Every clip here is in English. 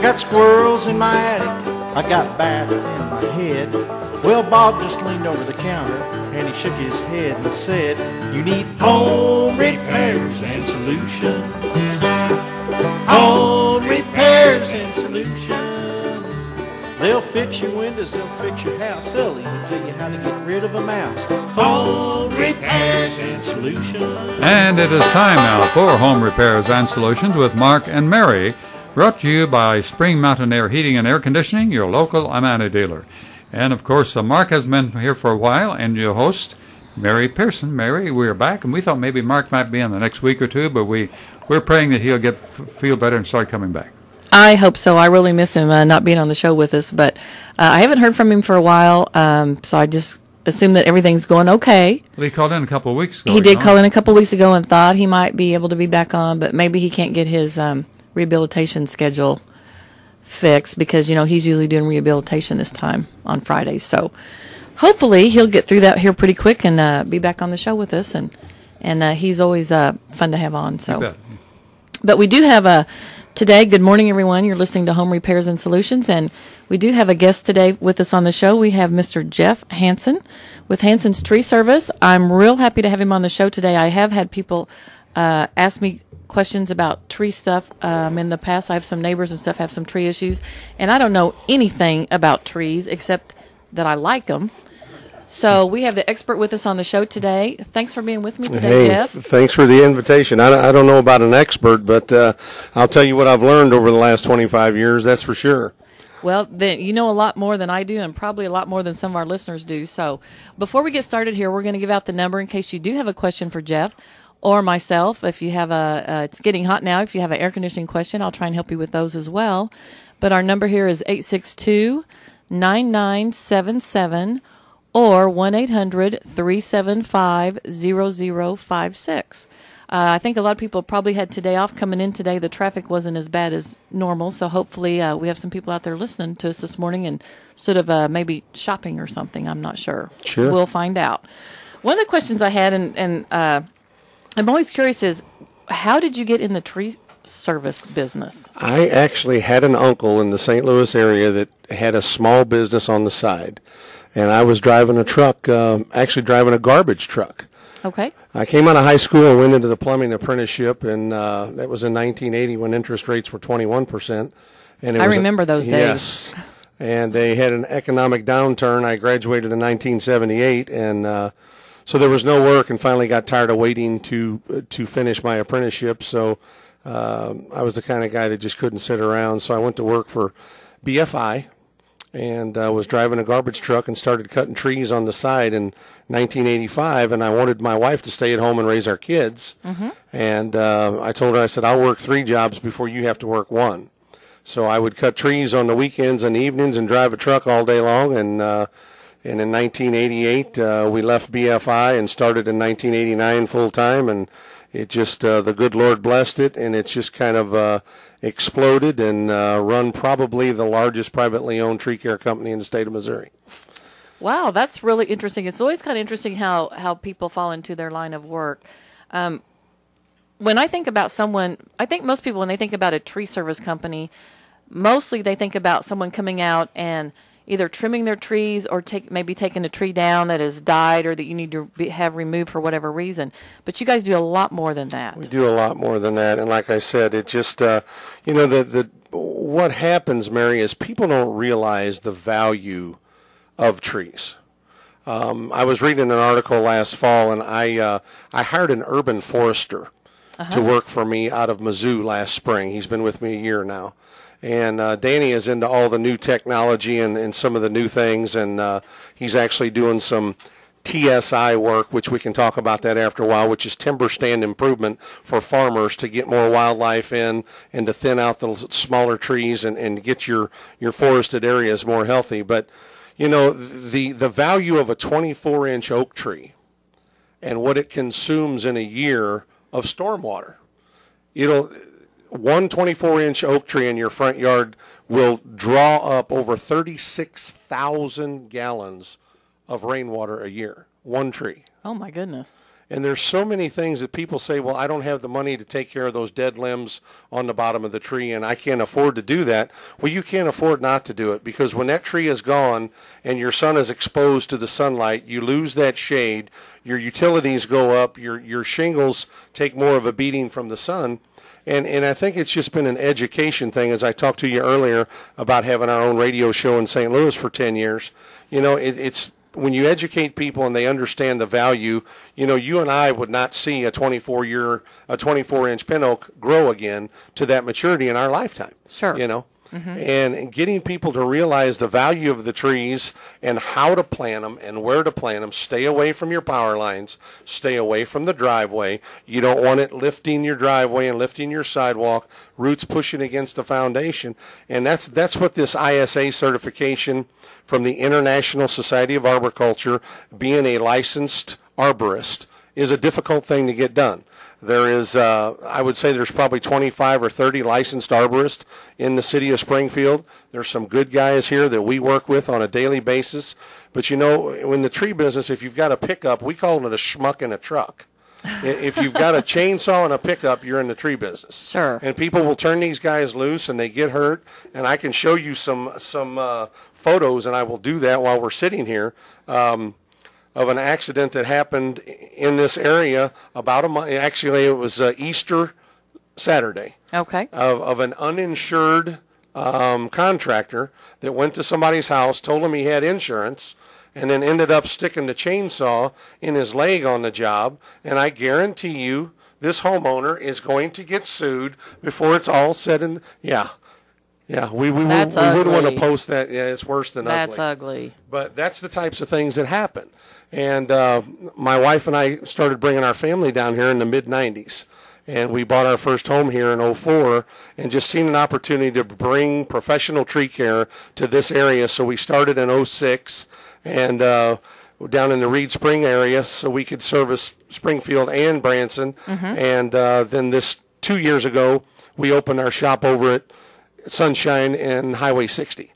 I got squirrels in my attic, I got bats in my head. Well, Bob just leaned over the counter and he shook his head and said, you need home repairs and solutions. Home repairs and solutions. They'll fix your windows, they'll fix your house, they'll even tell you how to get rid of a mouse. Home repairs and solutions. And it is time now for Home Repairs and Solutions with Mark and Mary, brought to you by Spring Mountain Air Heating and Air Conditioning, your local Amana dealer. And, of course, Mark has been here for a while, and your host, Mary Pearson. Mary, we're back, and we thought maybe Mark might be in the next week or two, but we're praying that he'll feel better and start coming back. I hope so. I really miss him not being on the show with us, but I haven't heard from him for a while, so I just assume that everything's going okay. Well, he called in a couple of weeks ago. He did call in a couple of weeks ago and thought he might be able to be back on, but maybe he can't get his rehabilitation schedule fixed because, he's usually doing rehabilitation this time on Fridays. So hopefully he'll get through that here pretty quick and be back on the show with us, and he's always fun to have on. So, but we do have today, good morning, everyone. You're listening to Home Repairs and Solutions, and we do have a guest today with us on the show. We have Mr. Jeff Hansen with Hansen's Tree Service. I'm real happy to have him on the show today. I have had people ask me questions about tree stuff in the past. I have some neighbors and stuff have some tree issues, and I don't know anything about trees except that I like them. So we have the expert with us on the show today. Thanks for being with me today, Jeff. Thanks for the invitation. I don't know about an expert, but I'll tell you what I've learned over the last 25 years, that's for sure. Well, then you know a lot more than I do, and probably a lot more than some of our listeners do. So before we get started here, we're going to give out the number in case you do have a question for Jeff or myself. If you have it's getting hot now. If you have an air conditioning question, I'll try and help you with those as well. But our number here is 862-9977 or 1-800-375-0056. I think a lot of people probably had today off coming in today. The traffic wasn't as bad as normal, so hopefully we have some people out there listening to us this morning and sort of maybe shopping or something. I'm not sure. Sure. We'll find out. One of the questions I had, and I'm always curious, is how did you get in the tree service business? I actually had an uncle in the St. Louis area that had a small business on the side, and I was driving a truck, actually driving a garbage truck. Okay. I came out of high school and went into the plumbing apprenticeship, and that was in 1980 when interest rates were 21%. And I remember those days. Yes. And they had an economic downturn. I graduated in 1978, and so there was no work, and finally got tired of waiting to finish my apprenticeship. So I was the kind of guy that just couldn't sit around. So I went to work for BFI, and was driving a garbage truck and started cutting trees on the side in 1985. And I wanted my wife to stay at home and raise our kids. Mm-hmm. And I told her, I said, I'll work 3 jobs before you have to work 1. So I would cut trees on the weekends and evenings and drive a truck all day long. And in 1988, we left BFI and started in 1989 full time. And it just, the good Lord blessed it, and it's just kind of exploded and run probably the largest privately owned tree care company in the state of Missouri. Wow, that's really interesting. It's always kind of interesting how people fall into their line of work. When I think about someone, I think most people, when they think about a tree service company, mostly they think about someone coming out and either trimming their trees or maybe taking a tree down that has died or that you need to have removed for whatever reason. But you guys do a lot more than that. We do a lot more than that. And like I said, it just, what happens, Mary, is people don't realize the value of trees. I was reading an article last fall, and I hired an urban forester to work for me out of Mizzou last spring. He's been with me a year now. And Danny is into all the new technology and some of the new things, and he's actually doing some TSI work, which we can talk about that after a while, which is timber stand improvement for farmers to get more wildlife in and to thin out the smaller trees and get your forested areas more healthy. But, the value of a 24-inch oak tree and what it consumes in a year of stormwater, one 24-inch oak tree in your front yard will draw up over 36,000 gallons of rainwater a year. One tree. Oh, my goodness. And there's so many things that people say, well, I don't have the money to take care of those dead limbs on the bottom of the tree, and I can't afford to do that. Well, you can't afford not to do it, because when that tree is gone and your sun is exposed to the sunlight, you lose that shade, your utilities go up, your shingles take more of a beating from the sun. And I think it's just been an education thing, as I talked to you earlier about having our own radio show in St. Louis for 10 years. You know, it's when you educate people and they understand the value, you know, you and I would not see a 24-inch pin oak grow again to that maturity in our lifetime. Sure. You know? And getting people to realize the value of the trees and how to plant them and where to plant them. Stay away from your power lines. Stay away from the driveway. You don't want it lifting your driveway and lifting your sidewalk, roots pushing against the foundation. And that's what this ISA certification from the International Society of Arboriculture, being a licensed arborist, is a difficult thing to get done. There is, I would say there's probably 25 or 30 licensed arborists in the city of Springfield. There's some good guys here that we work with on a daily basis. But, you know, in the tree business, if you've got a pickup, we call it a schmuck in a truck. If you've got a chainsaw and a pickup, you're in the tree business. Sure. And people will turn these guys loose and they get hurt. And I can show you some photos, and I will do that while we're sitting here. Of an accident that happened in this area about a month. Actually, it was Easter Saturday. Okay. Of an uninsured contractor that went to somebody's house, told him he had insurance, and then ended up sticking the chainsaw in his leg on the job. And I guarantee you, this homeowner is going to get sued before it's all said and we wouldn't want to post that. Yeah, it's worse than ugly. That's ugly. But that's the types of things that happen. And my wife and I started bringing our family down here in the mid-'90s. And we bought our first home here in '04 and just seen an opportunity to bring professional tree care to this area. So we started in '06 and down in the Reed Spring area so we could service Springfield and Branson. And then this 2 years ago, we opened our shop over at Sunshine and Highway 60.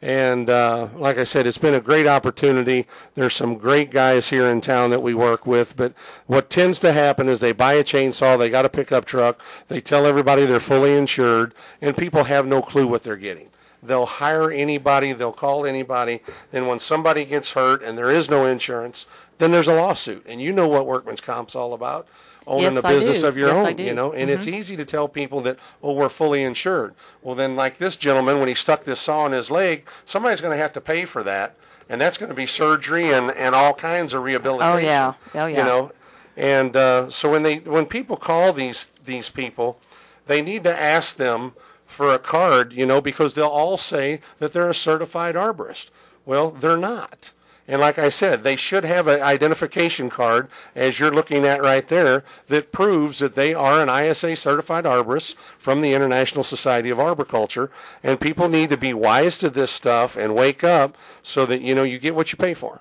And like I said, it's been a great opportunity. There's some great guys here in town that we work with. But what tends to happen is they buy a chainsaw, they got a pickup truck, they tell everybody they're fully insured, and people have no clue what they're getting. They'll hire anybody, they'll call anybody, and when somebody gets hurt and there is no insurance, then there's a lawsuit. And you know what workman's comp's all about. Owning a business of your own, you know, and it's easy to tell people that, oh, we're fully insured. Well, then, like this gentleman, when he stuck this saw in his leg, somebody's going to have to pay for that, and that's going to be surgery and all kinds of rehabilitation. Oh yeah. You know, and so when people call these people, they need to ask them for a card, you know, because they'll all say that they're a certified arborist. Well, they're not. And like I said, they should have an identification card, as you're looking at right there, that proves that they are an ISA certified arborist from the International Society of Arboriculture. And people need to be wise to this stuff and wake up so that, you know, you get what you pay for.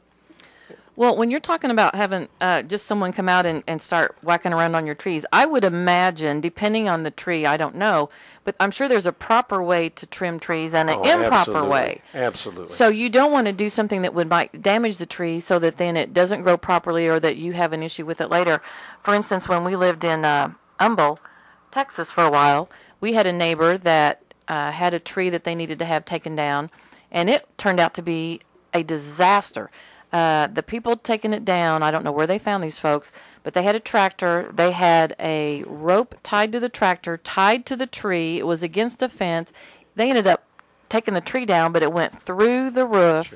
Well, when you're talking about having just someone come out and start whacking around on your trees, I would imagine, depending on the tree, I don't know, but I'm sure there's a proper way to trim trees and an improper way. Absolutely. So you don't want to do something that might damage the tree so that then it doesn't grow properly or that you have an issue with it later. For instance, when we lived in Humble, Texas for a while, we had a neighbor that had a tree that they needed to have taken down, and it turned out to be a disaster. The people taking it down, I don't know where they found these folks, but they had a tractor. They had a rope tied to the tractor, tied to the tree. It was against a fence. They ended up taking the tree down, but it went through the roof,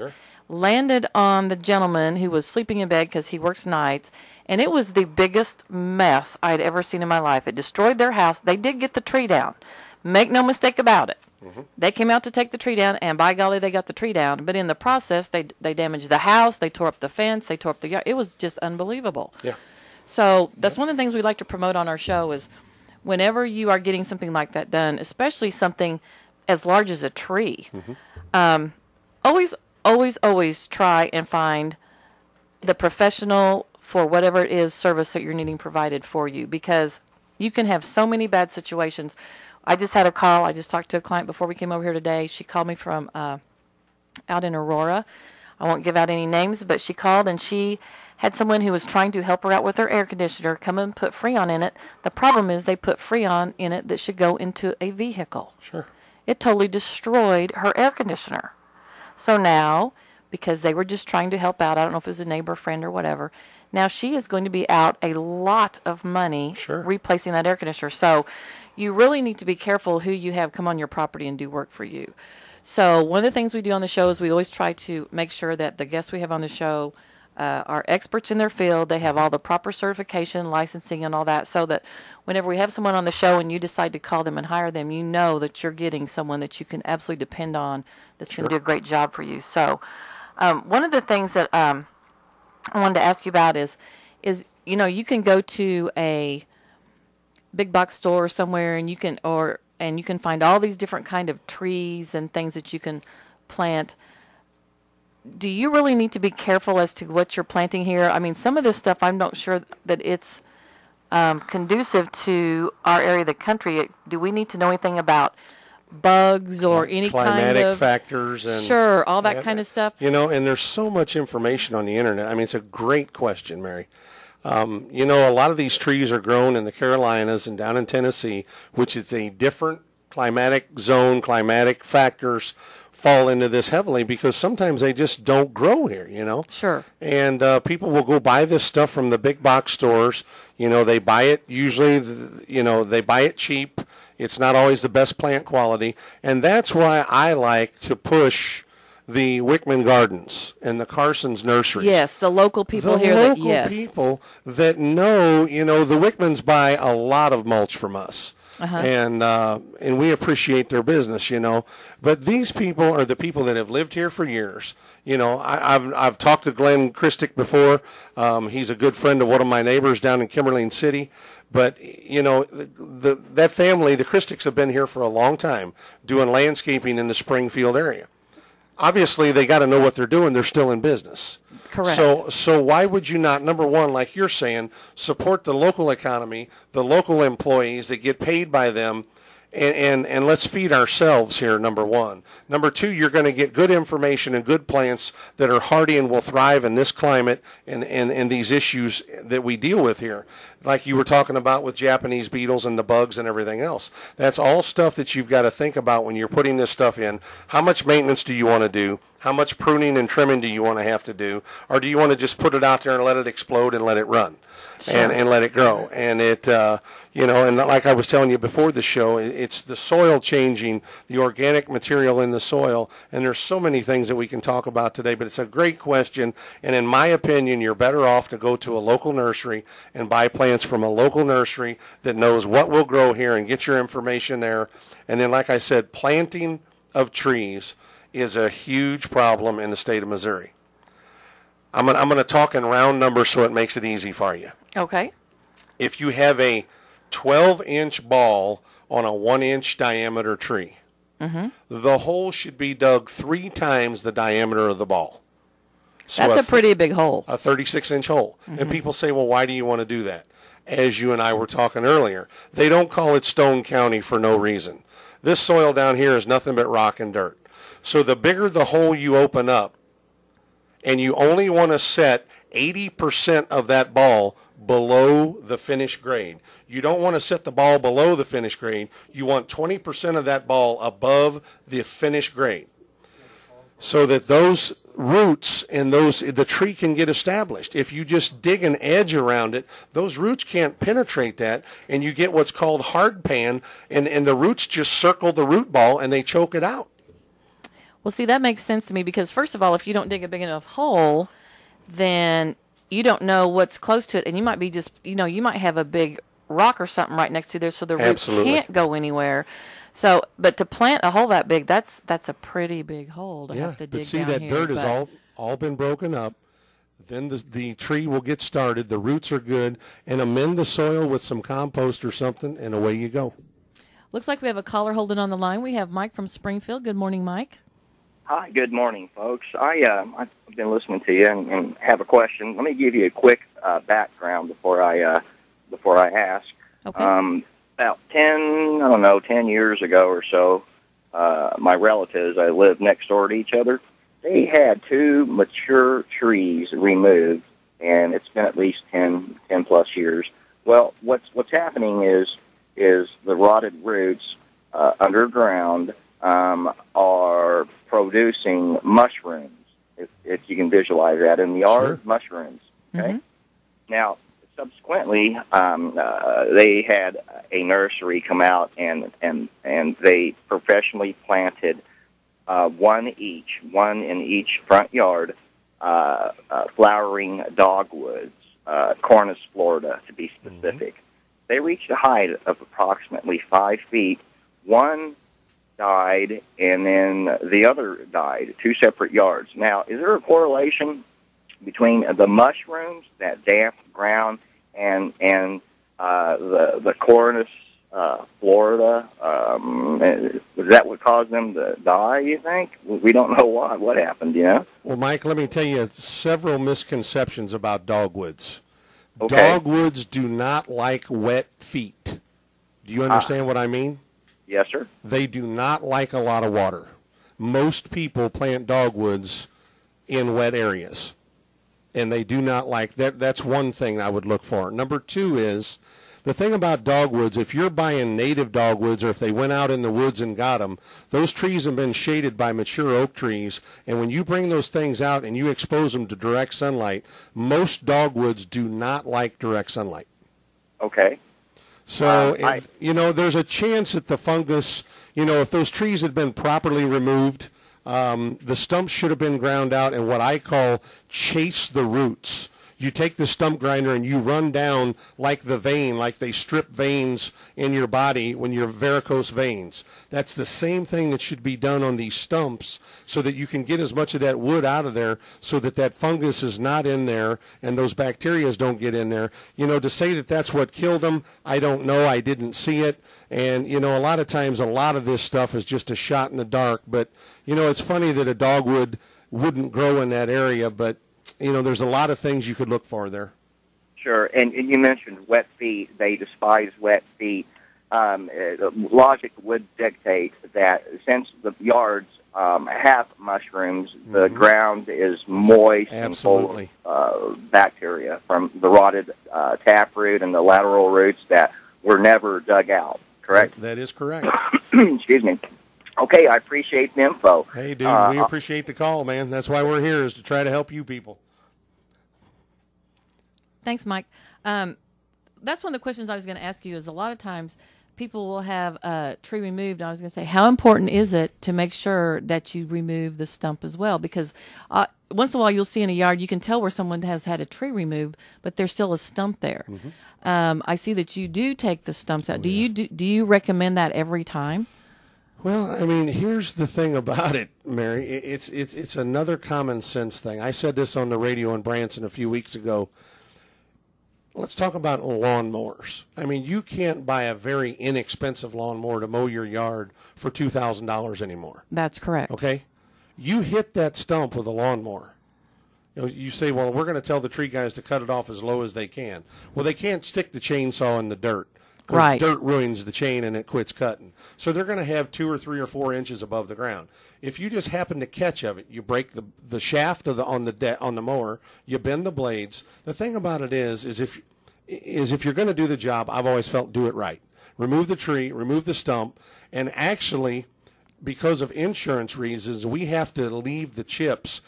landed on the gentleman who was sleeping in bed because he works nights, and it was the biggest mess I'd ever seen in my life. It destroyed their house. They did get the tree down. Make no mistake about it. They came out to take the tree down, and by golly, they got the tree down. But in the process, they damaged the house, they tore up the fence, they tore up the yard. It was just unbelievable. Yeah. So that's one of the things we like to promote on our show is whenever you are getting something like that done, especially something as large as a tree, always try and find the professional for whatever it is service that you're needing provided for you, because you can have so many bad situations. I just had a call. I just talked to a client before we came over here today. She called me from out in Aurora. I won't give out any names, but she called and she had someone who was trying to help her out with her air conditioner come and put Freon in it. The problem is they put Freon in it that should go into a vehicle. Sure. It totally destroyed her air conditioner. So now, because they were just trying to help out, I don't know if it was a neighbor, friend, or whatever, now she is going to be out a lot of money replacing that air conditioner. So you really need to be careful who you have come on your property and do work for you. So one of the things we do on the show is we always try to make sure that the guests we have on the show are experts in their field. They have all the proper certification, licensing, and all that, so that whenever we have someone on the show and you decide to call them and hire them, you know that you're getting someone that you can absolutely depend on that's going to do a great job for you. So one of the things that I wanted to ask you about is you can go to a big box store somewhere and you can find all these different kind of trees and things that you can plant. Do you really need to be careful as to what you're planting here? I mean, some of this stuff, I'm not sure that it's conducive to our area of the country. Do we need to know anything about bugs or any climatic kind of factors? And all that kind of stuff. And there's so much information on the internet. I mean, it's a great question, Mary. A lot of these trees are grown in the Carolinas and down in Tennessee, which is a different climatic zone. Climatic factors fall into this heavily because sometimes they just don't grow here, Sure. And people will go buy this stuff from the big box stores. They buy it usually, they buy it cheap. It's not always the best plant quality. And that's why I like to push the Wickman Gardens and the Carson's nurseries. Yes, the local people here. The local people that know, the Wickmans buy a lot of mulch from us. Uh-huh. And we appreciate their business, But these people are the people that have lived here for years. I've talked to Glenn Christick before. He's a good friend of one of my neighbors down in Kimberlin City. But, that family, the Christicks, have been here for a long time doing landscaping in the Springfield area. Obviously, they got to know what they're doing. They're still in business. Correct. So why would you not, number one, like you're saying, support the local economy, the local employees that get paid by them, and let's feed ourselves here, number one. Number two, you're going to get good information and good plants that are hardy and will thrive in this climate and these issues that we deal with here. Like you were talking about with Japanese beetles and the bugs and everything else. That's all stuff that you've got to think about when you're putting this stuff in. How much maintenance do you want to do? How much pruning and trimming do you want to have to do? Or do you want to just put it out there and let it explode and let it run? Sure. And let it grow. And it, and like I was telling you before the show, it's the soil changing, the organic material in the soil. And there's so many things that we can talk about today, but it's a great question. And in my opinion, you're better off to go to a local nursery and buy plants from a local nursery that knows what will grow here and get your information there. And then, like I said, planting of trees is a huge problem in the state of Missouri. I'm going to talk in round numbers so it makes it easy for you. Okay. If you have a 12-inch ball on a 1-inch diameter tree, the hole should be dug 3 times the diameter of the ball. So that's a pretty big hole. A 36-inch hole. And people say, well, why do you want to do that? As you and I were talking earlier, they don't call it Stone County for no reason. This soil down here is nothing but rock and dirt. So the bigger the hole you open up, and you only want to set 80% of that ball below the finished grade. You don't want to set the ball below the finished grade. You want 20% of that ball above the finished grade, so that those roots and the tree can get established. If you just dig an edge around it, those roots can't penetrate that, and you get what's called hard pan, and the roots just circle the root ball and they choke it out. Well, see, that makes sense to me because, first of all, if you don't dig a big enough hole, then you don't know what's close to it, and you might be just, you might have a big rock or something right next to there, so the roots can't go anywhere. So, but to plant a hole that big, that's a pretty big hole to have to dig but see, down that here, dirt is all been broken up. Then the tree will get started. The roots are good, and amend the soil with some compost or something, and away you go. Looks like we have a caller holding on the line. We have Mike from Springfield. Good morning, Mike. Hi, good morning, folks. I've been listening to you and have a question. Let me give you a quick background before I ask. Okay. About 10 years ago or so, my relatives, I lived next door to each other. They had 2 mature trees removed and it's been at least 10 plus years. Well, what's happening is the rotted roots underground are producing mushrooms, if you can visualize that in the yard. Sure. Mushrooms. Okay. Mm-hmm. Now, subsequently, they had a nursery come out and they professionally planted one in each front yard, flowering dogwoods, Cornus Florida to be specific. Mm-hmm. They reached a height of approximately 5 feet. One died, and then the other died, 2 separate yards. Now, is there a correlation between the mushrooms, that damp ground, and the Cornus Florida? Was that what caused them to die, you think? We don't know why. What happened, you know? Well, Mike, let me tell you several misconceptions about dogwoods. Okay. Dogwoods do not like wet feet. Do you understand what I mean? Yes, sir. They do not like a lot of water. Most people plant dogwoods in wet areas, and they do not like that. That's one thing I would look for. Number 2 is the thing about dogwoods. If you're buying native dogwoods, or if they went out in the woods and got them, those trees have been shaded by mature oak trees, and when you bring those things out and you expose them to direct sunlight, most dogwoods do not like direct sunlight. Okay. So, there's a chance that the fungus, if those trees had been properly removed, the stumps should have been ground out and what I call chase the roots. You take the stump grinder and you run down like the vein, like they strip veins in your body when you're varicose veins. That's the same thing that should be done on these stumps so that you can get as much of that wood out of there so that that fungus is not in there and those bacteria don't get in there. To say that that's what killed them, I don't know. I didn't see it. And, a lot of times a lot of this stuff is just a shot in the dark. But, it's funny that a dogwood wouldn't grow in that area, but there's a lot of things you could look for there. Sure, and you mentioned wet feet. They despise wet feet. Logic would dictate that since the yards have mushrooms, the ground is moist Absolutely. and full of bacteria from the rotted taproot and the lateral roots that were never dug out, correct? That is correct. Excuse me. Okay, I appreciate the info. Hey, dude, we appreciate the call, man. That's why we're here, is to try to help you people. Thanks, Mike. That's one of the questions I was going to ask you is a lot of times people will have a tree removed. I was going to say, how important is it to make sure that you remove the stump as well? Because once in a while you'll see in a yard, you can tell where someone has had a tree removed, but there's still a stump there. Mm-hmm. I see that you do take the stumps out. Do you recommend that every time? Well, I mean, here's the thing about it, Mary. It's another common sense thing. I said this on the radio in Branson a few weeks ago. Let's talk about lawnmowers. I mean, you can't buy a very inexpensive lawnmower to mow your yard for $2,000 anymore. That's correct. Okay? You hit that stump with a lawnmower. You say, well, we're going to tell the tree guys to cut it off as low as they can. Well, they can't stick the chainsaw in the dirt. Because dirt ruins the chain and it quits cutting. So they're going to have 2 or 3 or 4 inches above the ground. If you just happen to catch of it, you break the shaft on the mower, you bend the blades. The thing about it is if you're going to do the job, I've always felt do it right. Remove the tree, remove the stump, and actually, because of insurance reasons, we have to leave the chips.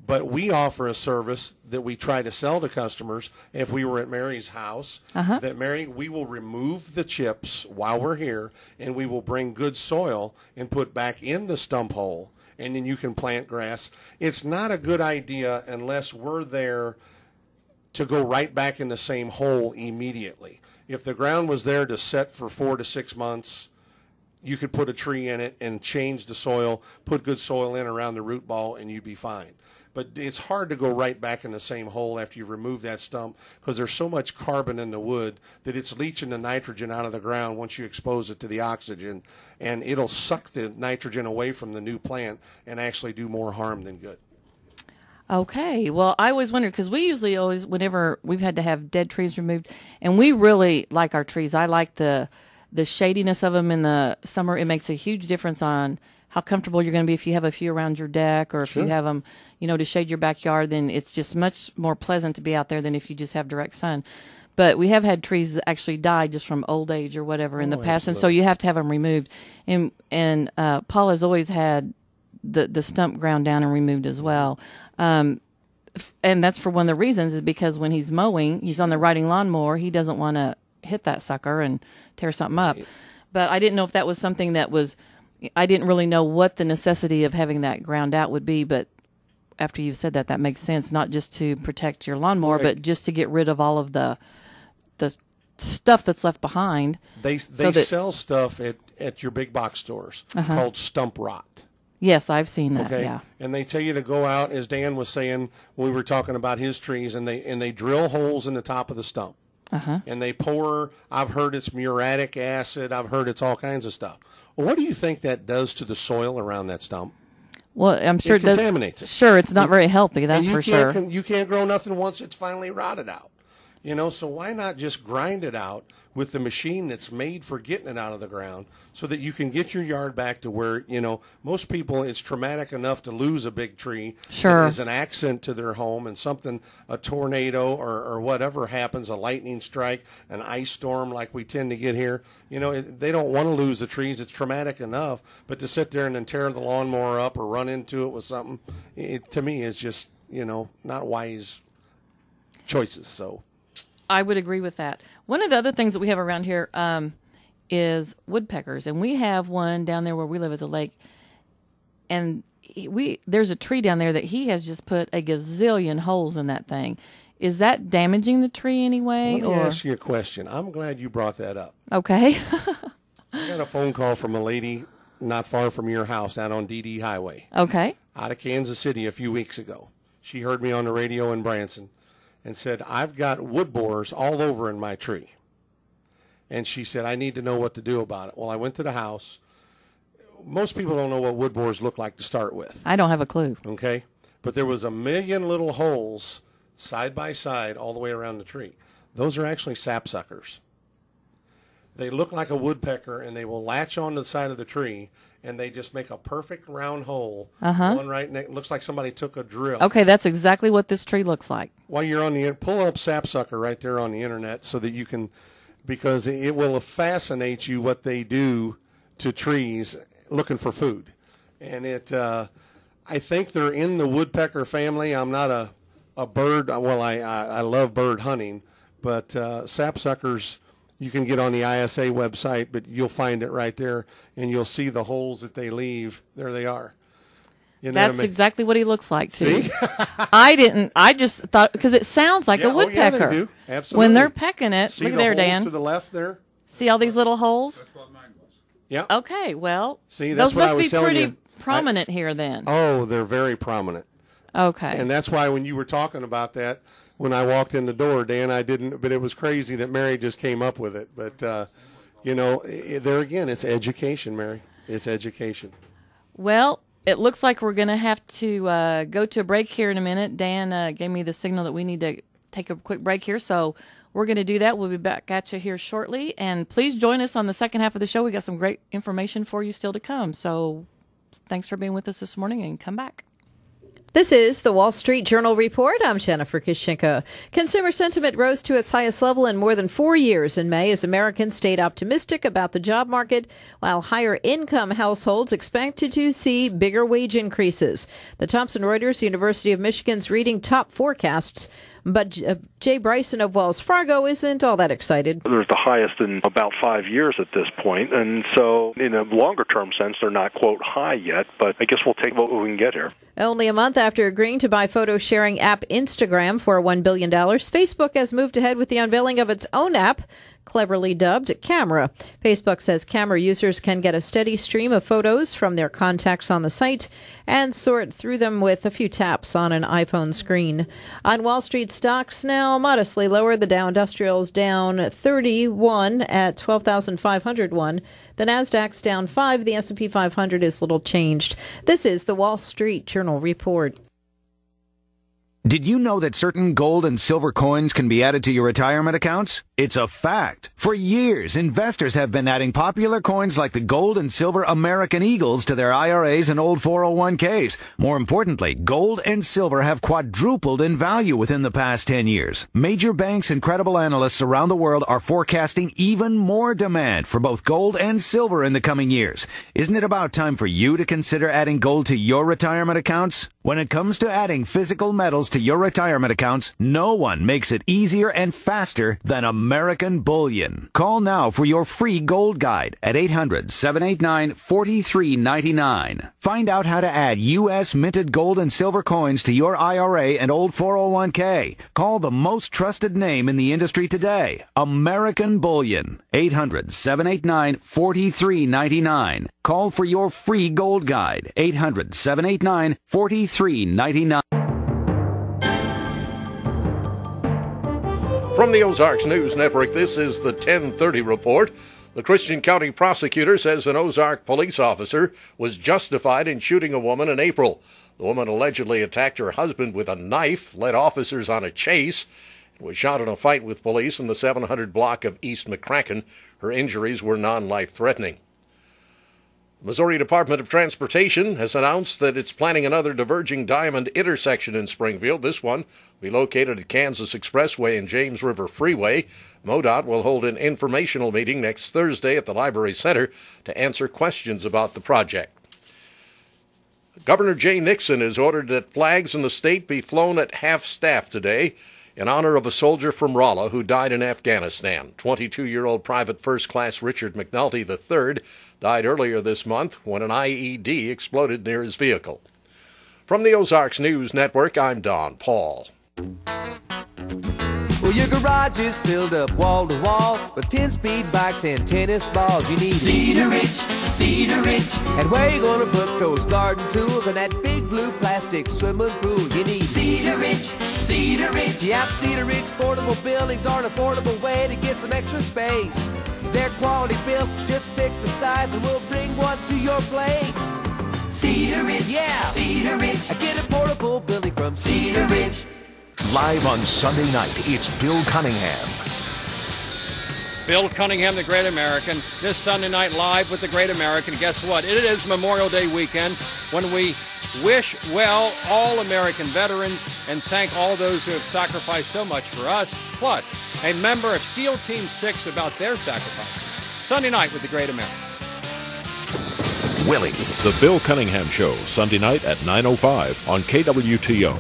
But we offer a service that we try to sell to customers. If we were at Mary's house, that Mary, we will remove the chips while we're here, and we will bring good soil and put back in the stump hole, and then you can plant grass. It's not a good idea unless we're there to go right back in the same hole immediately. If the ground was there to set for 4 to 6 months, you could put a tree in it and change the soil, put good soil in around the root ball, and you'd be fine. But it's hard to go right back in the same hole after you remove that stump because there's so much carbon in the wood that it's leaching the nitrogen out of the ground once you expose it to the oxygen, and it'll suck the nitrogen away from the new plant and actually do more harm than good. Okay. Well, I always wondered because we usually always, whenever we've had to have dead trees removed, and we really like our trees. I like the shadiness of them in the summer. It makes a huge difference on how comfortable you're going to be if you have a few around your deck, or if you have them, to shade your backyard. Then it's just much more pleasant to be out there than if you just have direct sun. But we have had trees that actually die just from old age or whatever in the past, and so you have to have them removed. And Paul has always had the stump ground down and removed as well. And that's for one of the reasons, is because when he's mowing, he's on the riding lawnmower, he doesn't want to hit that sucker and tear something up. But I didn't know if that was something that was, I didn't really know what the necessity of having that ground out would be, but after you said that, that makes sense, not just to protect your lawnmower, but just to get rid of all of the stuff that's left behind. They sell stuff at your big box stores called stump rot. Yes, I've seen that. Okay. Yeah. And they tell you to go out, as Dan was saying when we were talking about his trees, and they drill holes in the top of the stump. And they pour, I've heard it's muriatic acid, I've heard it's all kinds of stuff. Well, what do you think that does to the soil around that stump? Well, I'm sure it contaminates it. Sure, it's not very healthy, that's for sure. You can't grow nothing once it's finally rotted out. So why not just grind it out with the machine that's made for getting it out of the ground, so that you can get your yard back to where, most people, it's traumatic enough to lose a big tree. Sure. As an accent to their home, and a tornado or whatever happens, a lightning strike, an ice storm like we tend to get here. They don't want to lose the trees. It's traumatic enough, but to sit there and then tear the lawnmower up or run into it with something, to me is just, not wise choices. So I would agree with that. One of the other things that we have around here is woodpeckers, and we have one down there where we live at the lake. And there's a tree down there that he has just put a gazillion holes in that thing. Is that damaging the tree anyway? Let me ask you a question. I'm glad you brought that up. Okay. I got a phone call from a lady not far from your house out on DD Highway. Okay. Out of Kansas City a few weeks ago. She heard me on the radio in Branson and said, I've got wood borers all over in my tree. And she said, I need to know what to do about it. Well, I went to the house. Most people don't know what wood borers look like to start with. I don't have a clue. Okay? But there was 1 million little holes side by side all the way around the tree. Those are actually sapsuckers. They look like a woodpecker, and they will latch onto the side of the tree, and they just make a perfect round hole. One right next, looks like somebody took a drill. Okay, that's exactly what this tree looks like. While you're on the, pull up sapsucker right there on the internet so that you can, because it will fascinate you what they do to trees looking for food. And I think they're in the woodpecker family. I'm not a bird, well, I love bird hunting, but sapsuckers, you can get on the ISA website, but you'll find it right there, and you'll see the holes that they leave. There they are. That's exactly what he looks like, too. I just thought, because it sounds like a woodpecker. Oh, yeah, they do. Absolutely. When they're pecking it, see look the there, holes Dan. to the left there? See all these little holes? That's what mine was. Yeah. Okay, well, see, that's those what I must was be telling pretty you. prominent here then. Oh, they're very prominent. Okay. And that's why when you were talking about that, when I walked in the door, Dan, I didn't, but it was crazy that Mary just came up with it. But, there again, it's education, Mary. It's education. Well, it looks like we're going to have to go to a break here in a minute. Dan gave me the signal that we need to take a quick break here, so we're going to do that. We'll be back at you here shortly. And please join us on the second half of the show. We got some great information for you still to come. So thanks for being with us this morning, and come back. This is the Wall Street Journal Report. I'm Jennifer Kishinka. Consumer sentiment rose to its highest level in more than 4 years in May as Americans stayed optimistic about the job market, while higher income households expected to see bigger wage increases. The Thomson Reuters University of Michigan's reading top forecasts, but Jay Bryson of Wells Fargo isn't all that excited. There's the highest in about 5 years at this point, and so in a longer-term sense, they're not, quote, high yet, but I guess we'll take what we can get here. Only a month after agreeing to buy photo-sharing app Instagram for $1 billion, Facebook has moved ahead with the unveiling of its own app, cleverly dubbed Camera. Facebook says Camera users can get a steady stream of photos from their contacts on the site and sort through them with a few taps on an iPhone screen. On Wall Street, stocks now modestly lower. The Dow Industrial is down 31 at 12,501. The Nasdaq's down 5. The S&P 500 is little changed. This is the Wall Street Journal Report. Did you know that certain gold and silver coins can be added to your retirement accounts? It's a fact. For years, investors have been adding popular coins like the gold and silver American Eagles to their IRAs and old 401ks. More importantly, gold and silver have quadrupled in value within the past 10 years. Major banks and credible analysts around the world are forecasting even more demand for both gold and silver in the coming years. Isn't it about time for you to consider adding gold to your retirement accounts? When it comes to adding physical metals to your retirement accounts, no one makes it easier and faster than American Bullion. Call now for your free gold guide at 800-789-4399. Find out how to add U.S. minted gold and silver coins to your IRA and old 401k. Call the most trusted name in the industry today, American Bullion. 800-789-4399. Call for your free gold guide, 800-789-4399. From the Ozarks News Network, this is the 1030 report. The Christian County prosecutor says an Ozark police officer was justified in shooting a woman in April. The woman allegedly attacked her husband with a knife, led officers on a chase, and was shot in a fight with police in the 700 block of East McCracken. Her injuries were non-life-threatening. The Missouri Department of Transportation has announced that it's planning another diverging diamond intersection in Springfield. This one will be located at Kansas Expressway and James River Freeway. MoDOT will hold an informational meeting next Thursday at the Library Center to answer questions about the project. Governor Jay Nixon has ordered that flags in the state be flown at half-staff today in honor of a soldier from Rolla who died in Afghanistan. 22-year-old Private First Class Richard McNulty III died earlier this month when an IED exploded near his vehicle. From the Ozarks News Network, I'm Don Paul. Well, your garage is filled up wall to wall with 10-speed bikes and tennis balls. You need Cedar Ridge, Cedar Ridge. And where you gonna put those garden tools and that big blue plastic swimming pool? You need Cedar Ridge, Cedar Ridge. Yeah, Cedar Ridge portable buildings are an affordable way to get some extra space. They're quality built, just pick the size and we'll bring one to your place. Cedar Ridge, yeah, Cedar Ridge. Get a portable building from Cedar Ridge. Live on Sunday night, it's Bill Cunningham. Bill Cunningham, the Great American, this Sunday night live with the Great American. Guess what? It is Memorial Day weekend when we wish well all American veterans and thank all those who have sacrificed so much for us. Plus, a member of SEAL Team 6 about their sacrifices. Sunday night with the Great American. Willie. The Bill Cunningham Show, Sunday night at 9:05 on KWTO.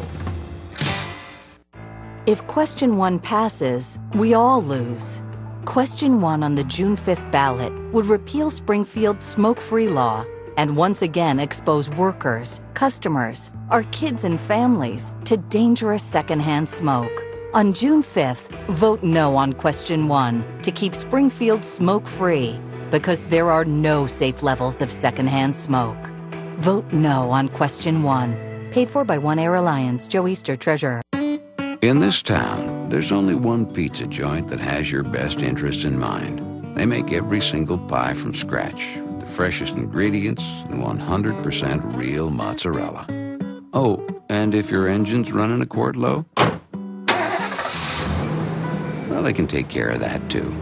If question 1 passes, we all lose. Question 1 on the June 5th ballot would repeal Springfield's smoke-free law and once again expose workers, customers, our kids and families to dangerous secondhand smoke. On June 5th, vote no on question 1 to keep Springfield smoke-free because there are no safe levels of secondhand smoke. Vote no on question 1. Paid for by One Air Alliance. Joe Easter, Treasurer. In this town, there's only one pizza joint that has your best interest in mind. They make every single pie from scratch, with the freshest ingredients and 100% real mozzarella. Oh, and if your engine's running a quart low, well, they can take care of that too.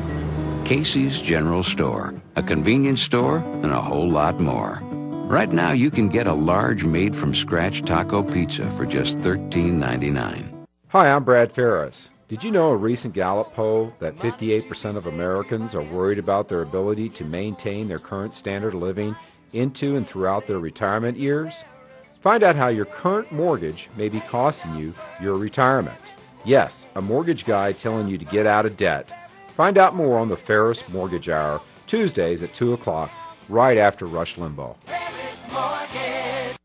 Casey's General Store, a convenience store, and a whole lot more. Right now, you can get a large made-from-scratch taco pizza for just $13.99. Hi, I'm Brad Ferris. Did you know a recent Gallup poll that 58% of Americans are worried about their ability to maintain their current standard of living into and throughout their retirement years? Find out how your current mortgage may be costing you your retirement. Yes, a mortgage guy telling you to get out of debt. Find out more on the Ferris Mortgage Hour, Tuesdays at 2 o'clock, right after Rush Limbaugh.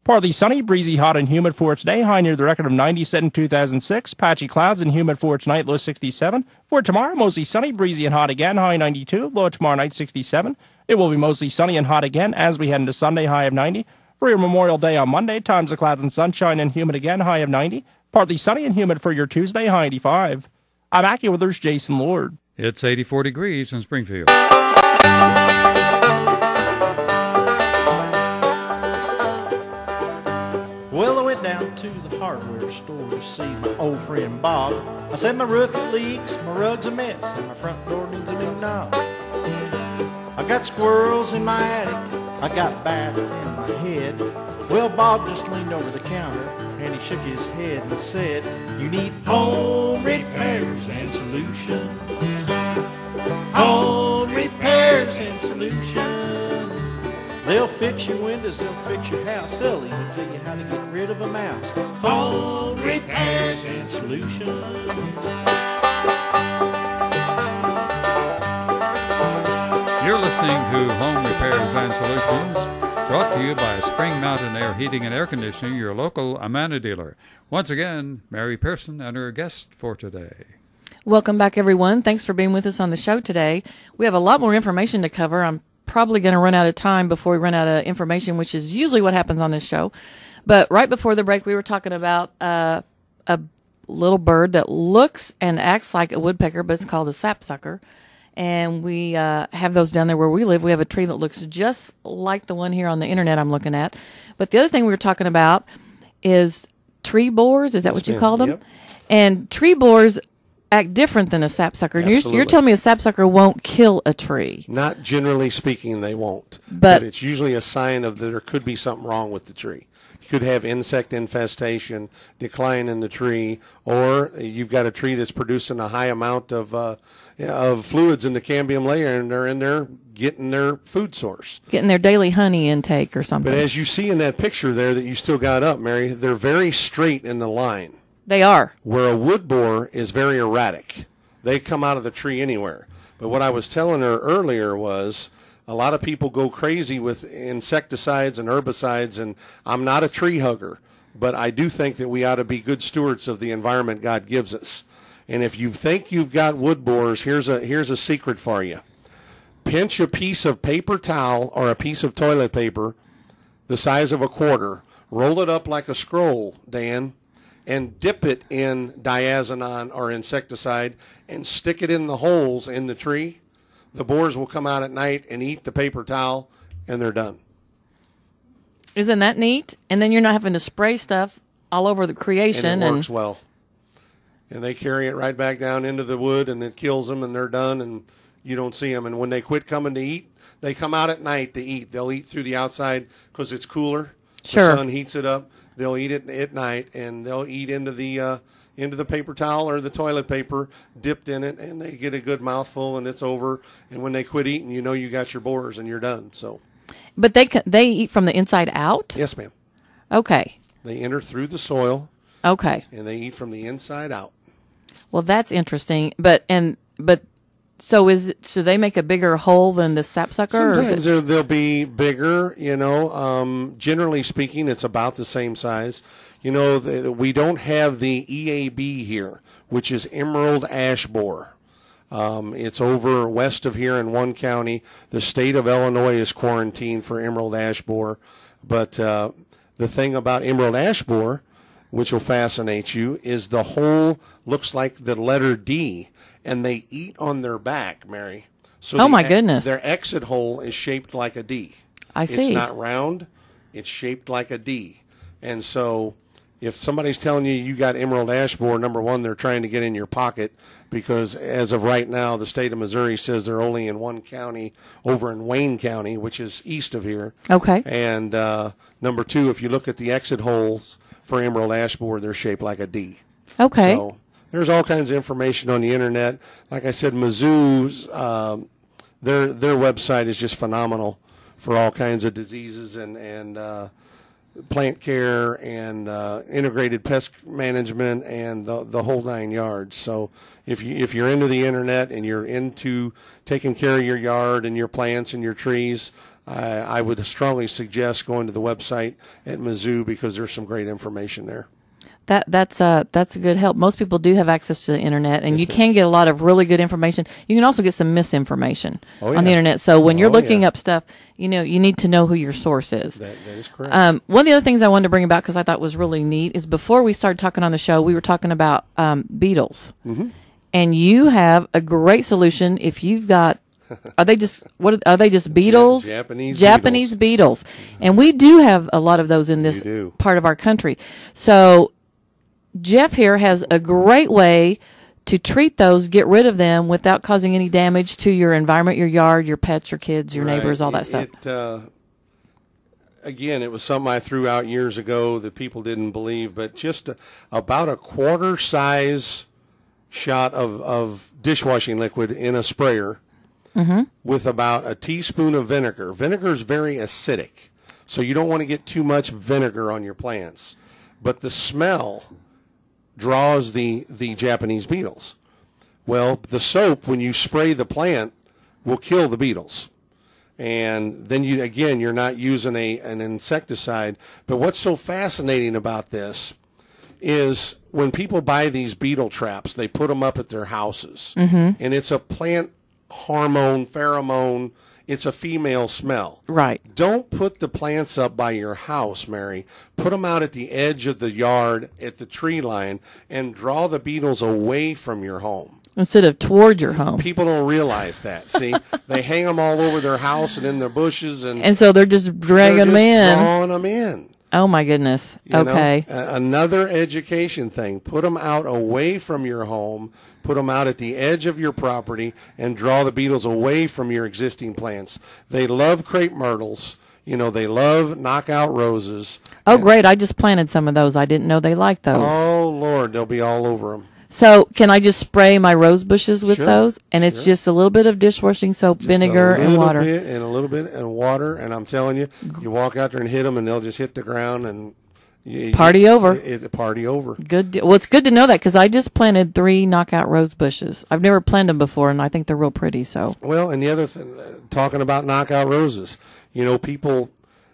Partly sunny, breezy, hot, and humid for today. High near the record of 90 set in 2006. Patchy clouds and humid for tonight, low 67. For tomorrow, mostly sunny, breezy, and hot again. High 92. Low tomorrow night, 67. It will be mostly sunny and hot again as we head into Sunday, high of 90. For your Memorial Day on Monday, times of clouds and sunshine and humid again, high of 90. Partly sunny and humid for your Tuesday, high 85. I'm AccuWeather's Jason Lord. It's 84 degrees in Springfield. Well, I went down to the hardware store to see my old friend Bob. I said my roof it leaks, my rug's a mess, and my front door needs a new knob. I got squirrels in my attic, I got bats in my head. Well, Bob just leaned over the counter and he shook his head and said, you need home repairs and solutions. Home repairs and solutions. They'll fix your windows, they'll fix your house, they'll even tell you how to get rid of a mouse. Home repairs and solutions. You're listening to Home Repairs and Solutions, brought to you by Spring Mountain Air Heating and Air Conditioning, your local Amana dealer. Once again, Mary Pearson and her guest for today. Welcome back, everyone. Thanks for being with us on the show today. We have a lot more information to cover. I'm probably going to run out of time before we run out of information, which is usually what happens on this show. But right before the break, we were talking about a little bird that looks and acts like a woodpecker, but it's called a sapsucker. And we have those down there where we live. We have a tree that looks just like the one here on the internet I'm looking at. But the other thing we were talking about is tree borers. Is that what you called them? Yep. And tree borers act different than a sapsucker. You're telling me a sapsucker won't kill a tree? Not generally speaking, they won't. But it's usually a sign of that there could be something wrong with the tree. You could have insect infestation, decline in the tree, or you've got a tree that's producing a high amount of fluids in the cambium layer, and they're in there getting their food source. Getting their daily honey intake or something. But as you see in that picture there that you still got up, Mary, they're very straight in the line. They are. Where a wood borer is very erratic. They come out of the tree anywhere. But what I was telling her earlier was a lot of people go crazy with insecticides and herbicides, and I'm not a tree hugger, but I do think that we ought to be good stewards of the environment God gives us. And if you think you've got wood borers, here's a secret for you. Pinch a piece of paper towel or a piece of toilet paper the size of a quarter, roll it up like a scroll, Dan, and dip it in diazinon or insecticide and stick it in the holes in the tree. The borers will come out at night and eat the paper towel, and they're done. Isn't that neat? And then you're not having to spray stuff all over the creation. And it works well. And they carry it right back down into the wood, and it kills them, and they're done, and you don't see them. And when they quit coming to eat, they come out at night to eat. They'll eat through the outside because it's cooler. Sure. The sun heats it up. They'll eat it at night, and they'll eat into the paper towel or the toilet paper dipped in it, and they get a good mouthful, and it's over. And when they quit eating, you know you got your borers, and you're done. So. But they eat from the inside out? Yes, ma'am. Okay. They enter through the soil. Okay. And they eat from the inside out. Well, that's interesting. But so they make a bigger hole than the sapsucker? Sometimes they'll be bigger, generally speaking, it's about the same size. We don't have the EAB here, which is emerald ash borer. It's over west of here in one county. The state of Illinois is quarantined for emerald ash borer. But the thing about emerald ash borer, which will fascinate you, is the hole looks like the letter D, and they eat on their back, Mary. So my goodness. Their exit hole is shaped like a D. I see. It's not round. It's shaped like a D. And so if somebody's telling you got emerald ash borer, number one, they're trying to get in your pocket because as of right now, the state of Missouri says they're only in one county over in Wayne County, which is east of here. Okay. And number two, if you look at the exit holes for emerald ash borer, they're shaped like a D. Okay. So there's all kinds of information on the internet. Like I said, Mizzou's, their website is just phenomenal for all kinds of diseases and plant care and integrated pest management and the whole 9 yards. So if you're into the internet and you're into taking care of your yard and your plants and your trees, I would strongly suggest going to the website at Mizzou because there's some great information there. That's a good help. Most people do have access to the internet, and you can get a lot of really good information. You can also get some misinformation on the internet. So when you're looking up stuff, you need to know who your source is. That is correct. One of the other things I wanted to bring about because I thought was really neat is before we started talking on the show, we were talking about beetles, and you have a great solution if you've got. Are they just beetles? Japanese beetles. And we do have a lot of those in this part of our country. So Jeff here has a great way to treat those, get rid of them without causing any damage to your environment, your yard, your pets, your kids, your neighbors, all that stuff. Again, it was something I threw out years ago that people didn't believe, but just about a quarter size shot of dishwashing liquid in a sprayer with about a teaspoon of vinegar. Vinegar is very acidic, so you don't want to get too much vinegar on your plants. But the smell draws the Japanese beetles. Well, the soap, when you spray the plant, will kill the beetles. And then you're not using an insecticide. But what's so fascinating about this is when people buy these beetle traps, they put them up at their houses. And it's a plant hormone, pheromone. It's a female smell. Right. Don't put the plants up by your house, Mary. Put them out at the edge of the yard, at the tree line, and draw the beetles away from your home. Instead of toward your home. People don't realize that. See, they hang them all over their house and in their bushes, and so they're just dragging them in, drawing them in. Oh my goodness! Okay, another education thing: put them out away from your home, put them out at the edge of your property, and draw the beetles away from your existing plants. They love crepe myrtles. They love knockout roses. Oh, great! I just planted some of those. I didn't know they liked those. Oh Lord, they'll be all over them. So can I just spray my rose bushes with those? And it's just a little bit of dishwashing soap, just vinegar, and water. A little bit and water. And I'm telling you, you walk out there and hit them, and they'll just hit the ground and party over. Party over. Good. Well, it's good to know that because I just planted 3 knockout rose bushes. I've never planted them before, and I think they're real pretty. So. Well, and the other thing, talking about knockout roses, people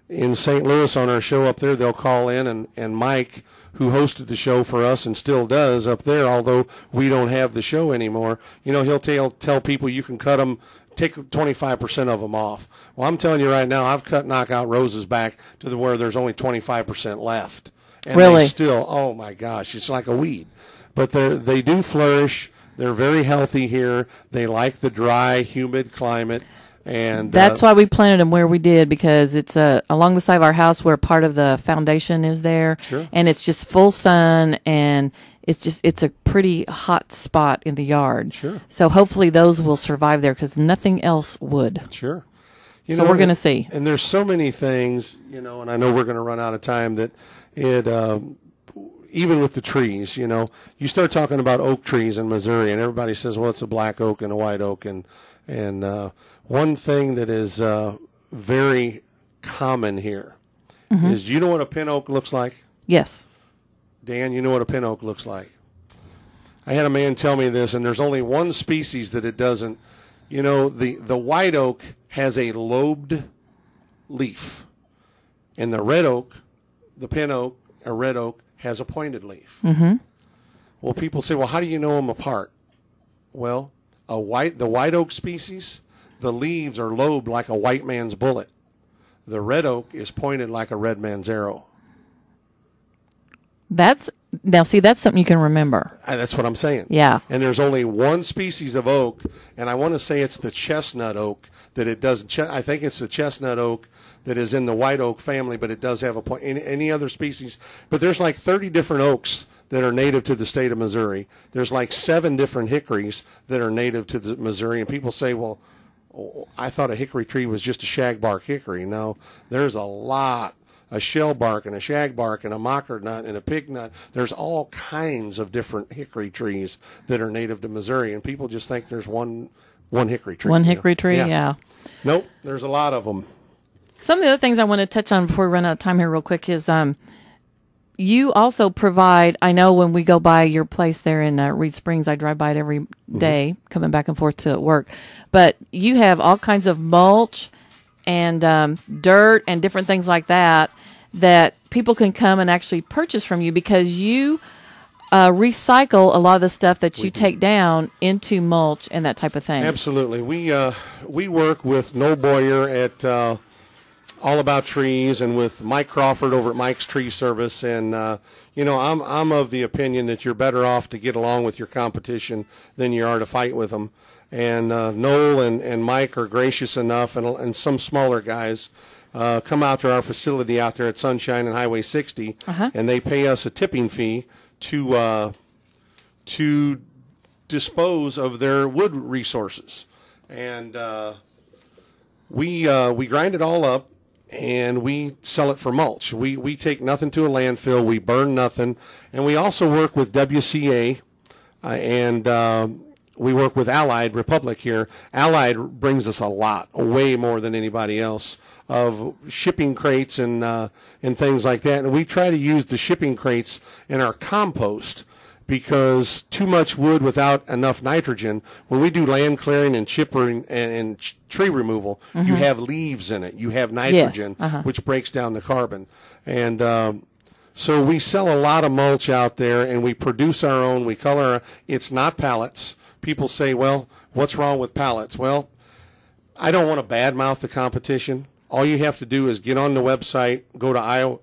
in St. Louis on our show up there, they'll call in, and Mike, who hosted the show for us and still does up there, although we don't have the show anymore, he'll tell people you can cut them, take 25% of them off. Well, I'm telling you right now, I've cut knockout roses back to where there's only 25% left. And really? They still, oh my gosh, it's like a weed. But they do flourish. They're very healthy here. They like the dry, humid climate. And that's why we planted them where we did, because it's along the side of our house where part of the foundation is there. Sure. And it's just full sun, and it's a pretty hot spot in the yard. Sure. So hopefully those will survive there because nothing else would. Sure. So we're going to see. And there's so many things, and I know we're going to run out of time, that even with the trees, you start talking about oak trees in Missouri, and everybody says, well, it's a black oak and a white oak, and one thing that is very common here is, do you know what a pin oak looks like? Yes. Dan, you know what a pin oak looks like? I had a man tell me this, and there's only one species that it doesn't. The white oak has a lobed leaf, and the red oak, the pin oak, or red oak, has a pointed leaf. Well, people say, well, how do you know them apart? Well, the white oak species, the leaves are lobed like a white man's bullet. The red oak is pointed like a red man's arrow. That's something you can remember. That's what I'm saying. Yeah. And there's only one species of oak, and I want to say it's the chestnut oak that it doesn't. I think it's the chestnut oak that is in the white oak family, but it does have a point. Any other species? But there's like 30 different oaks that are native to the state of Missouri. There's like 7 different hickories that are native to the Missouri, and people say, well, I thought a hickory tree was just a shagbark hickory. No, there's a lot. A shellbark and a shagbark and a mocker nut and a pig nut. There's all kinds of different hickory trees that are native to Missouri, and people just think there's one hickory tree. One hickory tree, yeah. Nope, there's a lot of them. Some of the other things I want to touch on before we run out of time here real quick is you also provide, I know when we go by your place there in Reed Springs, I drive by it every day coming back and forth to work, but you have all kinds of mulch and dirt and different things like that people can come and actually purchase from you, because you recycle a lot of the stuff that you take down into mulch and that type of thing. Absolutely. We work with Noel Boyer at All About Trees and with Mike Crawford over at Mike's Tree Service. And, I'm of the opinion that you're better off to get along with your competition than you are to fight with them. And Noel and Mike are gracious enough, and some smaller guys come out to our facility out there at Sunshine and Highway 60, and they pay us a tipping fee to dispose of their wood resources. And we grind it all up, and we sell it for mulch. We take nothing to a landfill. We burn nothing. And we also work with WCA, and we work with Allied Republic here. Allied brings us a lot, way more than anybody else, of shipping crates and things like that. And we try to use the shipping crates in our compost, because too much wood without enough nitrogen, when we do land clearing and chipping and tree removal, you have leaves in it. You have nitrogen, which breaks down the carbon. And so we sell a lot of mulch out there, and we produce our own. We color. It's not pallets. People say, well, what's wrong with pallets? Well, I don't want to badmouth the competition. All you have to do is get on the website, go to Iowa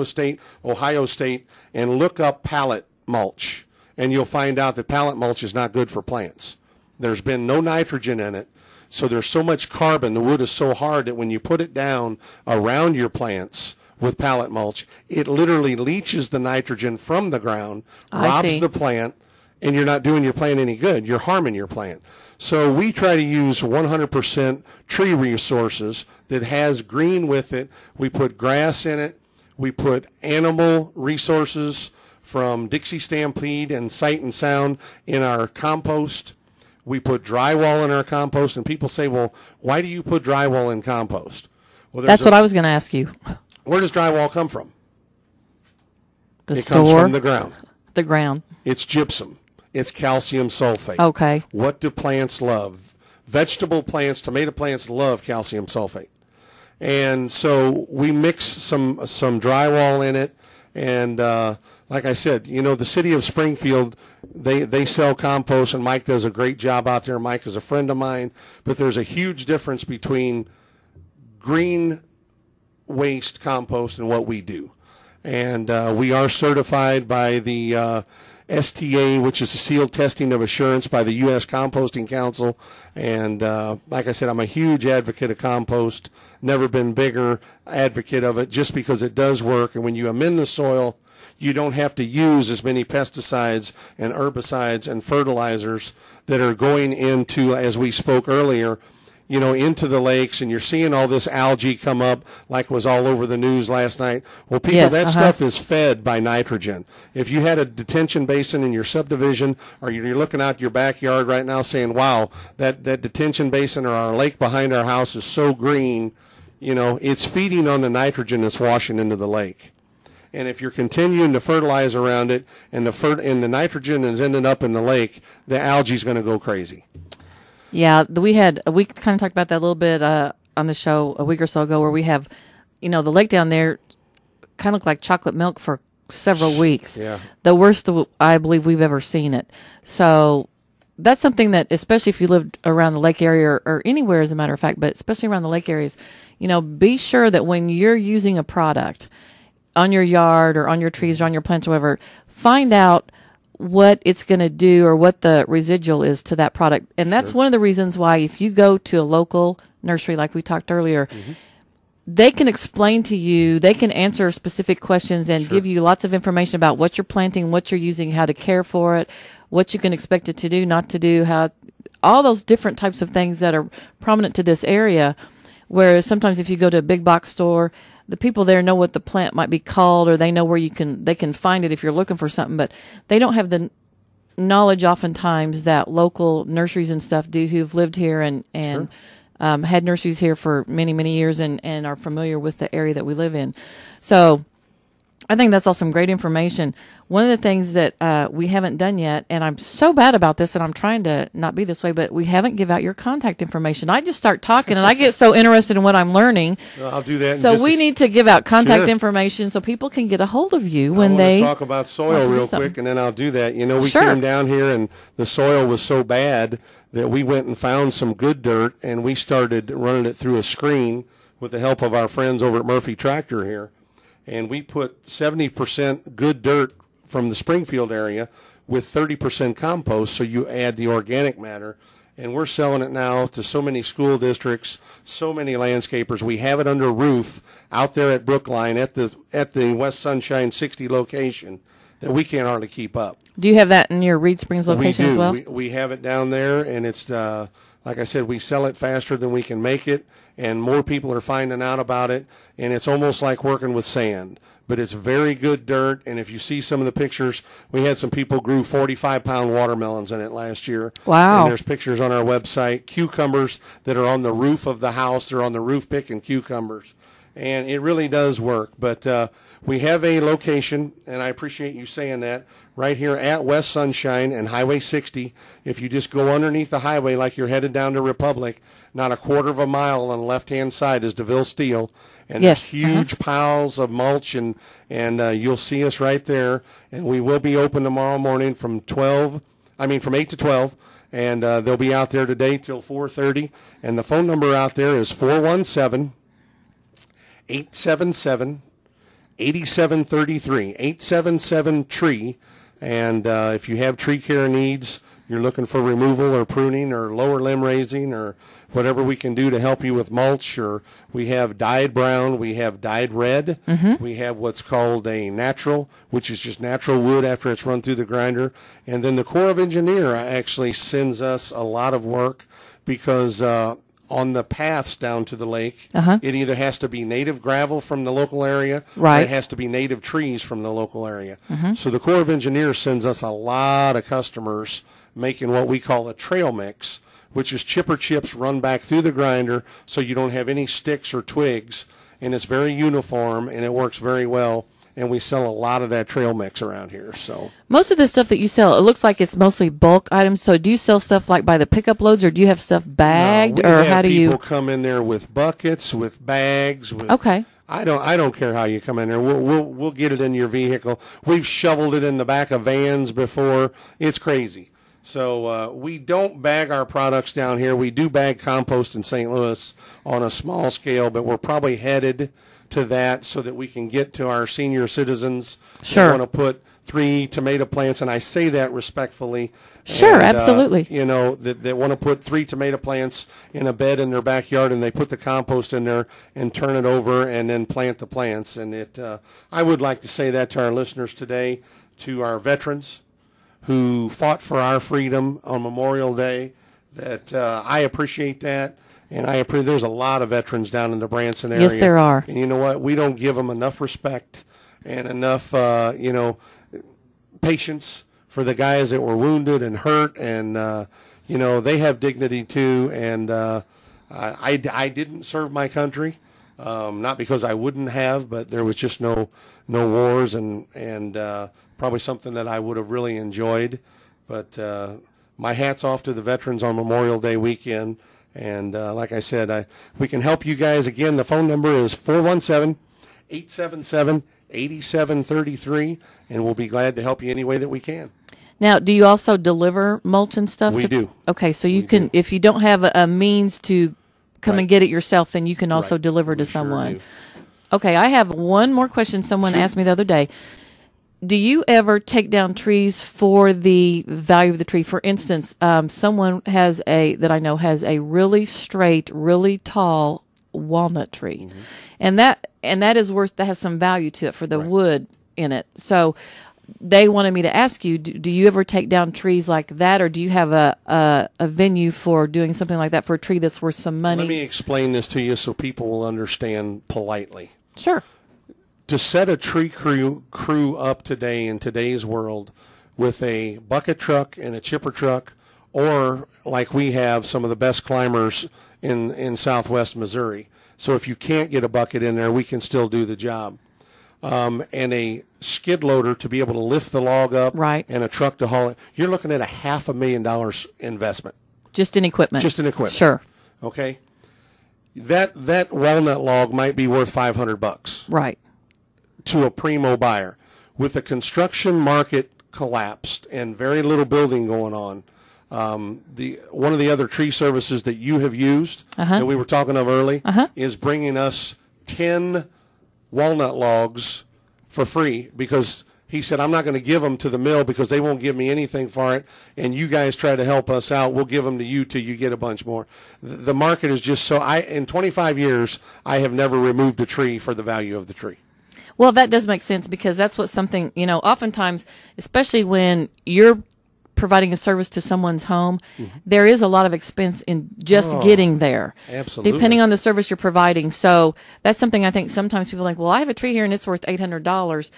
State, Ohio State, and look up pallet mulch, and you'll find out that pallet mulch is not good for plants. There's been no nitrogen in it, so there's so much carbon. The wood is so hard that when you put it down around your plants with pallet mulch, it literally leaches the nitrogen from the ground, robs the plant, and you're not doing your plant any good. You're harming your plant. So we try to use 100% tree resources that has green with it. We put grass in it. We put animal resources from Dixie Stampede and Sight and Sound in our compost. We put drywall in our compost, and people say, well, why do you put drywall in compost? Well, that's what I was going to ask you. Where does drywall come from? It comes from the ground. The ground. It's gypsum. It's calcium sulfate. Okay. What do plants love? Vegetable plants, tomato plants love calcium sulfate. And so we mix some drywall in it. And like I said, the city of Springfield, they sell compost, and Mike does a great job out there. Mike is a friend of mine. But there's a huge difference between green waste compost and what we do. And we are certified by the STA, which is a sealed testing of assurance by the U.S. Composting Council. And like I said, I'm a huge advocate of compost, never been bigger advocate of it, just because it does work. And when you amend the soil, you don't have to use as many pesticides and herbicides and fertilizers that are going into, as we spoke earlier, into the lakes, and you're seeing all this algae come up like was all over the news last night. Well, people, that stuff is fed by nitrogen. If you had a detention basin in your subdivision, or you're looking out your backyard right now saying, wow, that detention basin or our lake behind our house is so green, it's feeding on the nitrogen that's washing into the lake. And if you're continuing to fertilize around it, and the nitrogen is ending up in the lake, the algae's going to go crazy. Yeah, we kind of talked about that a little bit on the show a week or so ago, where we have, the lake down there kind of looked like chocolate milk for several weeks. Yeah. The worst I believe we've ever seen it. So that's something that, especially if you lived around the lake area or anywhere, as a matter of fact, but especially around the lake areas, be sure that when you're using a product on your yard or on your trees or on your plants or whatever, find out what it's going to do or what the residual is to that product. And that's one of the reasons why, if you go to a local nursery, like we talked earlier, they can explain to you, they can answer specific questions and give you lots of information about what you're planting, what you're using, how to care for it, what you can expect it to do, not to do, how, all those different types of things that are prominent to this area. Whereas sometimes if you go to a big box store, the people there know what the plant might be called, or they know where they can find it if you're looking for something, but they don't have the knowledge oftentimes that local nurseries and stuff do, who've lived here and had nurseries here for many, many years and are familiar with the area that we live in. So I think that's all some great information. One of the things that we haven't done yet, and I'm so bad about this, and I'm trying to not be this way, but we haven't give out your contact information. I just start talking, and I get so interested in what I'm learning. I'll do that. So we need to give out contact information so people can get a hold of you when they talk about soil real quick, and then I'll do that. We came down here, and the soil was so bad that we went and found some good dirt, and we started running it through a screen with the help of our friends over at Murphy Tractor here. And we put 70% good dirt from the Springfield area with 30% compost, so you add the organic matter. And we're selling it now to so many school districts, so many landscapers. We have it under roof out there at Brookline at the West Sunshine 60 location. that we can't hardly keep up. Do you have that in your Reed Springs location as well? We have it down there, and it's like I said, we sell it faster than we can make it, and more people are finding out about it, and it's almost like working with sand. But it's very good dirt, and if you see some of the pictures, we had some people grew 45-pound watermelons in it last year. Wow. And there's pictures on our website, cucumbers that are on the roof of the house. They're on the roof picking cucumbers. And it really does work. But we have a location, and I appreciate you saying that, right here at West Sunshine and Highway 60. If you just go underneath the highway like you're headed down to Republic, not a quarter of a mile on the left-hand side is DeVille Steel. And yes. There's huge piles of mulch, and you'll see us right there. And we will be open tomorrow morning from 8 to 12. And they'll be out there today till 4:30. And the phone number out there is 417-877-8733, 877-TREE. And if you have tree care needs, you're looking for removal or pruning or lower limb raising or whatever we can do to help you with mulch, or we have dyed brown, we have dyed red, we have what's called a natural, which is just natural wood after it's run through the grinder. And then the Corps of Engineer actually sends us a lot of work because on the paths down to the lake, it either has to be native gravel from the local area, or it has to be native trees from the local area. So the Corps of Engineers sends us a lot of customers making what we call a trail mix, which is chipper chips run back through the grinder so you don't have any sticks or twigs, and it's very uniform and it works very well. And we sell a lot of that trail mix around here. So most of the stuff that you sell, it looks like it's mostly bulk items. So do you sell stuff like by the pickup loads, or do you have stuff bagged, no, or how do you? People come in there with buckets, with bags. With, okay. I don't care how you come in there. We'll get it in your vehicle. We've shoveled it in the back of vans before. It's crazy. So we don't bag our products down here. We do bag compost in St. Louis on a small scale, but we're probably headed to that so that we can get to our senior citizens sure. who want to put 3 tomato plants, and I say that respectfully. Sure, and, absolutely. That want to put 3 tomato plants in a bed in their backyard, and they put the compost in there and turn it over and then plant the plants. And I would like to say that to our listeners today, to our veterans who fought for our freedom on Memorial Day, that I appreciate that. And there's a lot of veterans down in the Branson area. Yes, there are. And you know what? We don't give them enough respect and enough, patience for the guys that were wounded and hurt. And, they have dignity too. And I didn't serve my country, not because I wouldn't have, but there was just no wars and probably something that I would have really enjoyed. But my hat's off to the veterans on Memorial Day weekend. And like I said, we can help you guys. Again, the phone number is 417-877-8733, and we'll be glad to help you any way that we can. Now, do you also deliver mulch and stuff? We do. Okay, so you can, if you don't have a means to come and get it yourself, then you can also deliver to someone. Okay, I have one more question someone asked me the other day. Do you ever take down trees for the value of the tree? For instance, someone that I know has a really straight, really tall walnut tree, and that has some value to it for the wood in it. So they wanted me to ask you: do you ever take down trees like that, or do you have a venue for doing something like that for a tree that's worth some money? Let me explain this to you so people will understand politely. Sure. To set a tree crew up today in today's world with a bucket truck and a chipper truck, or like we have some of the best climbers in southwest Missouri. So if you can't get a bucket in there, we can still do the job. And a skid loader to be able to lift the log up, and a truck to haul it, you're looking at $500,000 investment. Just in equipment. Just in equipment. Sure. Okay. That walnut log might be worth $500. Right. To a primo buyer. With the construction market collapsed and very little building going on, one of the other tree services that you have used that we were talking of early is bringing us 10 walnut logs for free, because he said, I'm not going to give them to the mill because they won't give me anything for it, and you guys try to help us out. We'll give them to you till you get a bunch more. The market is just so, in 25 years, I have never removed a tree for the value of the tree. Well, that does make sense because that's what something, oftentimes, especially when you're providing a service to someone's home, there is a lot of expense in just getting there. Absolutely. Depending on the service you're providing. So that's something I think sometimes people think, well, I have a tree here and it's worth $800.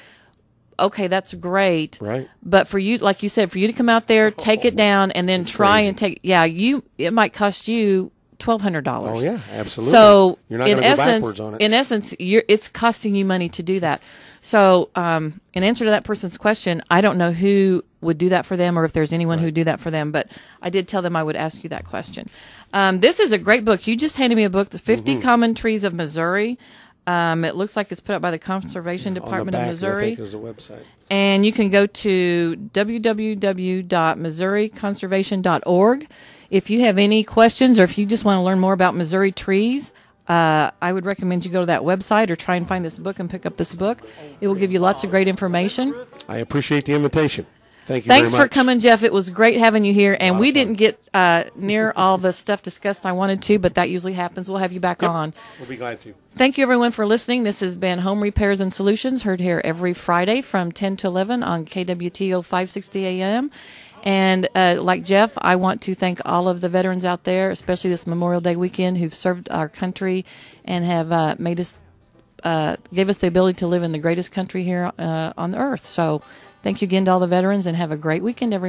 Okay, that's great. Right. But for you, like you said, for you to come out there, take it down, and then try and take, it might cost you $1,200. Oh yeah, absolutely. So you're not going to go backwards on it. In essence, it's costing you money to do that. So, in answer to that person's question, I don't know who would do that for them, or if there's anyone who would do that for them. But I did tell them I would ask you that question. This is a great book. You just handed me a book, The 50 Common Trees of Missouri. It looks like it's put up by the Conservation Department of Missouri. I think is the website. And you can go to www.missouriconservation.org. If you have any questions or if you just want to learn more about Missouri trees, I would recommend you go to that website or try and find this book and pick up this book. It will give you lots of great information. I appreciate the invitation. Thank you Thanks very much. for coming, Jeff. It was great having you here. And we didn't get near all the stuff discussed I wanted to, but that usually happens. We'll have you back on. We'll be glad to. Thank you, everyone, for listening. This has been Home Repairs and Solutions, heard here every Friday from 10 to 11 on KWTO 560 AM. And like Jeff, I want to thank all of the veterans out there, especially this Memorial Day weekend, who've served our country and have made us, gave us the ability to live in the greatest country here on the earth. So thank you again to all the veterans, and have a great weekend, everyone.